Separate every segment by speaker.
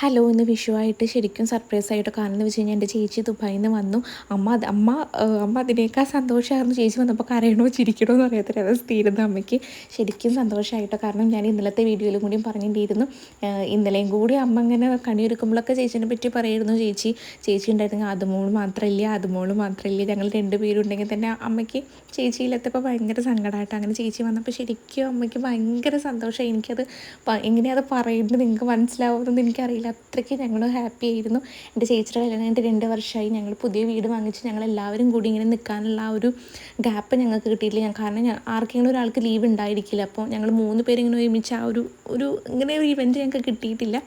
Speaker 1: Hello ഇന്ന് വിഷുവായിട്ട് ശരിക്കും സർപ്രൈസായിട്ട് കാരണം എന്ന് വെച്ച് കഴിഞ്ഞാൽ എൻ്റെ ചേച്ചി ദുബായിൽ നിന്ന് വന്നു. അമ്മ അതിനേക്കാൾ സന്തോഷമായിരുന്നു. ചേച്ചി വന്നപ്പോൾ കരയണോ ചിരിക്കണോ എന്ന് അറിയാത്തൊരവസ്ഥയായിരുന്നു അമ്മയ്ക്ക്. ശരിക്കും സന്തോഷമായിട്ടോ. കാരണം ഞാൻ ഇന്നലത്തെ വീഡിയോയിലും കൂടിയും പറഞ്ഞിട്ടുണ്ടായിരുന്നു. ഇന്നലെയും കൂടി അമ്മ ഇങ്ങനെ കണിയൊരുക്കുമ്പോഴൊക്കെ ചേച്ചീനെ പറ്റി പറയായിരുന്നു. ചേച്ചി ഉണ്ടായിരുന്നെങ്കിൽ അതുമോള് മാത്രമില്ല ഞങ്ങൾ രണ്ടുപേരുണ്ടെങ്കിൽ തന്നെ അമ്മയ്ക്ക് ചേച്ചിയിലെത്തപ്പോൾ ഭയങ്കര സങ്കടമായിട്ട്. അങ്ങനെ ചേച്ചി വന്നപ്പോൾ ശരിക്കും അമ്മയ്ക്ക് ഭയങ്കര സന്തോഷമായി. എനിക്കത് എങ്ങനെയാണ് പറയേണ്ടത് നിങ്ങൾക്ക് മനസ്സിലാവുമെന്നൊന്നും എനിക്കറിയില്ല. അത്രയ്ക്ക് ഞങ്ങൾ ഹാപ്പി ആയിരുന്നു. എൻ്റെ ചേച്ചിയുടെ കല്യാണം കഴിഞ്ഞിട്ട് 2 വർഷമായി. ഞങ്ങൾ പുതിയ വീട് വാങ്ങിച്ച് ഞങ്ങളെല്ലാവരും കൂടി ഇങ്ങനെ നിൽക്കാനുള്ള ആ ഒരു ഗ്യാപ്പ് ഞങ്ങൾക്ക് കിട്ടിയിട്ടില്ല. കാരണം ആർക്കെങ്കിലും ഒരാൾക്ക് ലീവ് ഉണ്ടായിരിക്കില്ല. അപ്പോൾ ഞങ്ങൾ 3 പേരിങ്ങനെ ഒരുമിച്ച് ആ ഒരു ഇങ്ങനെ ഒരു ഇവൻറ്റ് ഞങ്ങൾക്ക് കിട്ടിയിട്ടില്ല.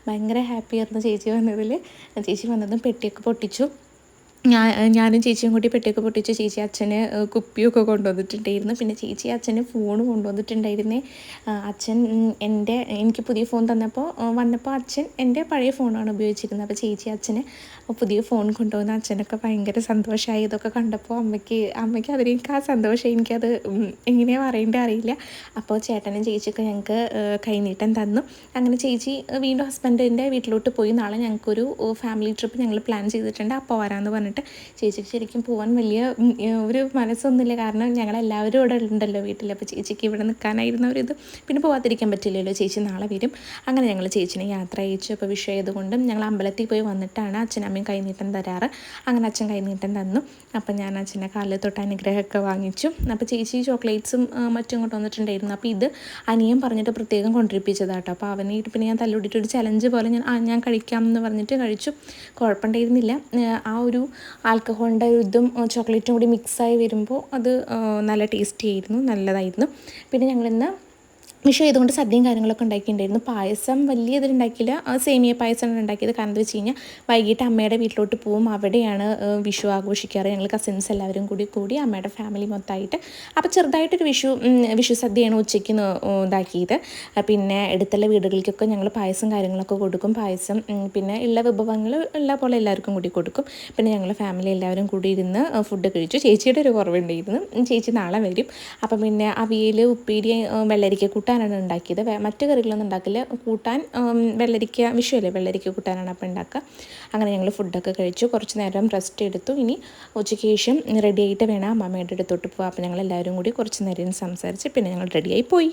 Speaker 1: ഭയങ്കര ഹാപ്പിയായിരുന്നു ചേച്ചി വന്നതിൽ. ചേച്ചി വന്നതും പെട്ടിയൊക്കെ പൊട്ടിച്ചു. ഞാനും ചേച്ചിയും കൂടി പെട്ടിയൊക്കെ പൊട്ടിച്ച് ചേച്ചി അച്ഛന് കുപ്പിയൊക്കെ കൊണ്ടുവന്നിട്ടുണ്ടായിരുന്നു. പിന്നെ ചേച്ചി അച്ഛന് ഫോൺ കൊണ്ടുവന്നിട്ടുണ്ടായിരുന്നേ. അച്ഛൻ എനിക്ക് പുതിയ ഫോൺ വന്നപ്പോൾ അച്ഛൻ എൻ്റെ പഴയ ഫോണാണ് ഉപയോഗിച്ചിരുന്നത്. അപ്പോൾ ചേച്ചി അച്ഛന് പുതിയ ഫോൺ കൊണ്ടുവന്ന അച്ഛനൊക്കെ ഭയങ്കര സന്തോഷമായി. ഇതൊക്കെ കണ്ടപ്പോൾ അമ്മയ്ക്ക് അതിനേക്കാൾ സന്തോഷം. എനിക്കത് എങ്ങനെയാണ് പറയേണ്ടത് അറിയില്ല. അപ്പോൾ ചേട്ടനും ചേച്ചിയൊക്കെ ഞങ്ങൾക്ക് കൈനീട്ടം തന്നു. അങ്ങനെ ചേച്ചി വീണ്ടും ഹസ്ബൻഡിൻ്റെ വീട്ടിലോട്ട് പോയി. നാളെ ഞങ്ങൾക്കൊരു ഫാമിലി ട്രിപ്പ് ഞങ്ങൾ പ്ലാൻ ചെയ്തിട്ടുണ്ട്. അപ്പോൾ വരാമെന്ന് പറഞ്ഞിട്ട് ചേച്ചിക്ക് ശരിക്കും പോകാൻ വലിയ ഒരു മനസ്സൊന്നുമില്ല. കാരണം ഞങ്ങളെല്ലാവരും ഇവിടെ ഉണ്ടല്ലോ വീട്ടിൽ. അപ്പോൾ ചേച്ചിക്ക് ഇവിടെ നിൽക്കാനായിരുന്ന ഒരിത്. പിന്നെ പോകാതിരിക്കാൻ പറ്റില്ലല്ലോ. ചേച്ചി നാളെ വരും. അങ്ങനെ ഞങ്ങൾ ചേച്ചിനെ യാത്ര അയച്ചു. അപ്പോൾ വിഷു ആയതുകൊണ്ടും ഞങ്ങൾ അമ്പലത്തിൽ പോയി വന്നിട്ടാണ് അച്ഛനമ്മയും കൈനീട്ടം തരാറ്. അങ്ങനെ അച്ഛൻ കൈനീട്ടം തന്നു. അപ്പം ഞാൻ അച്ഛനെ കാലിൽ തൊട്ട് അനുഗ്രഹമൊക്കെ വാങ്ങിച്ചു. അപ്പോൾ ചേച്ചി ചോക്ലേറ്റ്സും മറ്റും കൊണ്ട് വന്നിട്ടുണ്ടായിരുന്നു. അപ്പോൾ ഇത് അനിയൻ പറഞ്ഞിട്ട് പ്രത്യേകം കൊണ്ടിരിപ്പിച്ചതാട്ടോ. അപ്പോൾ അവനായിട്ട് പിന്നെ ഞാൻ തല്ലുകൂടിയിട്ട് ഒരു ചലഞ്ച് പോലെ ഞാൻ കഴിക്കാം എന്ന് പറഞ്ഞിട്ട് കഴിച്ചു. കുഴപ്പമുണ്ടായിരുന്നില്ല. ആ ഒരു ആൽക്കഹോളിൻ്റെ ഇതും ചോക്ലേറ്റും കൂടി മിക്സായി വരുമ്പോൾ അത് നല്ല ടേസ്റ്റി ആയിരുന്നു, നല്ലതായിരുന്നു. പിന്നെ ഞങ്ങളിന്ന് വിഷു ചെയ്തുകൊണ്ട് സദ്യയും കാര്യങ്ങളൊക്കെ ഉണ്ടാക്കിയിട്ടുണ്ടായിരുന്നു. പായസം വലിയ ഇതിലുണ്ടാക്കിയില്ല. സേമിയ പായസമാണ് ഉണ്ടാക്കിയത്. കാരണം എന്താ വെച്ച് കഴിഞ്ഞാൽ വൈകിട്ട് അമ്മയുടെ വീട്ടിലോട്ട് പോവും. അവിടെയാണ് വിഷു ആഘോഷിക്കാറ്. ഞങ്ങൾ കസിൻസ് എല്ലാവരും കൂടി അമ്മയുടെ ഫാമിലി മൊത്തമായിട്ട്. അപ്പോൾ ചെറുതായിട്ടൊരു വിഷു സദ്യയാണ് ഉച്ചയ്ക്ക് ഇതാക്കിയത്. പിന്നെ അടുത്തുള്ള വീടുകളിലേക്കൊക്കെ ഞങ്ങൾ പായസം കാര്യങ്ങളൊക്കെ കൊടുക്കും. പായസം പിന്നെ ഉള്ള വിഭവങ്ങൾ ഉള്ള പോലെ എല്ലാവർക്കും കൂടി കൊടുക്കും. പിന്നെ ഞങ്ങൾ ഫാമിലി എല്ലാവരും കൂടി ഇരുന്ന് ഫുഡ് കഴിച്ചു. ചേച്ചിയുടെ ഒരു കുറവുണ്ടായിരുന്നു. ചേച്ചി നാളെ വരും. അപ്പം പിന്നെ അവിയൽ, ഉപ്പേരി, വെള്ളരിക്ക കൂട്ടാനാണ് ഉണ്ടാക്കിയത്. മറ്റു കറികളൊന്നും ഉണ്ടാക്കില്ല. കൂട്ടാൻ വെള്ളരിക്ക വിഷുവല്ലേ, വെള്ളരിക്ക കൂട്ടാനാണ് അപ്പം ഉണ്ടാക്കുക. അങ്ങനെ ഞങ്ങൾ ഫുഡൊക്കെ കഴിച്ചു. കുറച്ച് നേരം റെസ്റ്റ് എടുത്തു. ഇനി ഉച്ചയ്ക്ക് ശേഷം റെഡി ആയിട്ട് വേണം അമ്മമ്മയുടെ അടുത്തോട്ട് പോകാം. അപ്പോൾ ഞങ്ങൾ എല്ലാവരും കൂടി കുറച്ച് നേരം സംസാരിച്ച് പിന്നെ ഞങ്ങൾ റെഡിയായി പോയി.